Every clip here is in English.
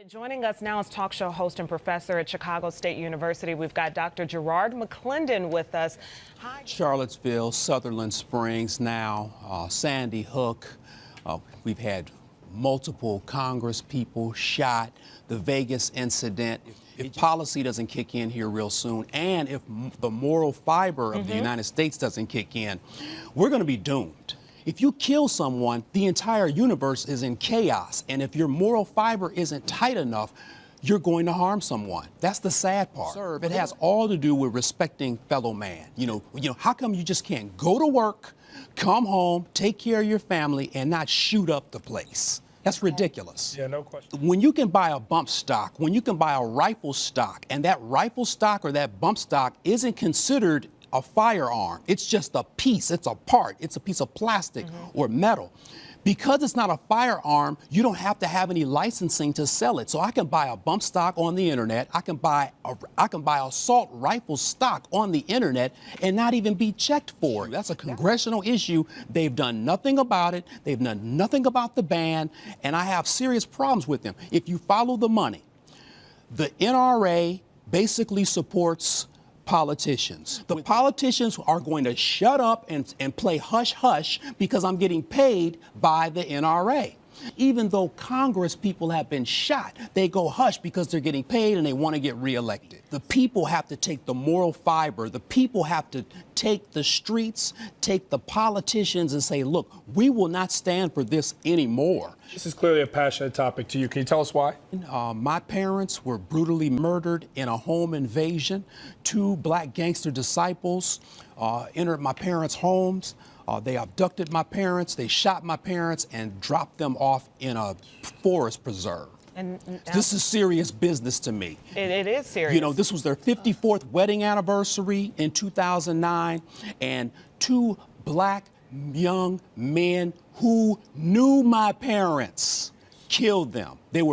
Joining us now is talk show host and professor at Chicago State University. We've got Dr. Gerard McClendon with us. Hi. Charlottesville, Sutherland Springs now, Sandy Hook. We've had multiple Congress people shot, the Vegas incident. If policy doesn't kick in here real soon, and if the moral fiber of the United States doesn't kick in, we're going to be doomed. If you kill someone, the entire universe is in chaos. And if your moral fiber isn't tight enough, you're going to harm someone. That's the sad part. It has all to do with respecting fellow man. You know, how come you just can't go to work, come home, take care of your family, and not shoot up the place? That's ridiculous. Yeah, no question. When you can buy a bump stock, when you can buy a rifle stock, and that rifle stock or that bump stock isn't considered a firearm, it's just a piece, it's a part, it's a piece of plastic or metal. Because it's not a firearm, you don't have to have any licensing to sell it. So I can buy a bump stock on the internet, I can buy assault rifle stock on the internet and not even be checked for it. That's a congressional issue. They've done nothing about it. They've done nothing about the ban, and I have serious problems with them. If you follow the money, the NRA basically supports politicians. The politicians are going to shut up and play hush-hush because I'm getting paid by the NRA. Even though Congress people have been shot, they go hush because they're getting paid and they want to get reelected. The people have to take the moral fiber. The people have to take the streets, take the politicians and say, look, we will not stand for this anymore. This is clearly a passionate topic to you. Can you tell us why? My parents were brutally murdered in a home invasion. 2 black gangster disciples entered my parents' homes. They abducted my parents, they shot my parents, and dropped them off in a forest preserve. And this is serious business to me. It is serious. You know, this was their 54th wedding anniversary in 2009, and 2 black young men who knew my parents killed them. They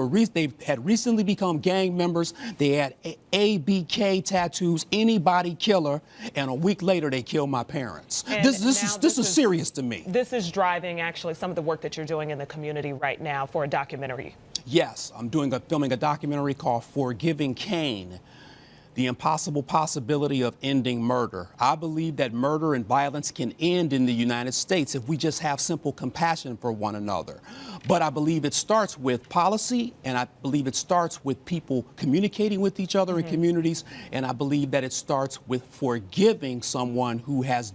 had recently become gang members. They had ABK tattoos, anybody killer, and a week later they killed my parents. This is serious to me. This is driving actually some of the work that you're doing in the community right now for a documentary. Yes, I'm filming a documentary called Forgiving Cain: The Impossible Possibility of Ending Murder. I believe that murder and violence can end in the United States if we just have simple compassion for one another. But I believe it starts with policy, and I believe it starts with people communicating with each other in communities, and I believe that it starts with forgiving someone who has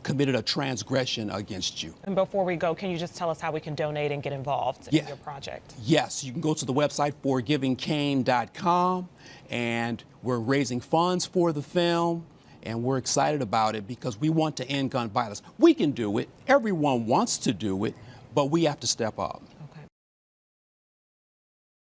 committed a transgression against you. And before we go, can you just tell us how we can donate and get involved in your project? Yes, you can go to the website forgivingcain.com, and we're raising funds for the film, and we're excited about it because we want to end gun violence. We can do it. Everyone wants to do it, but we have to step up.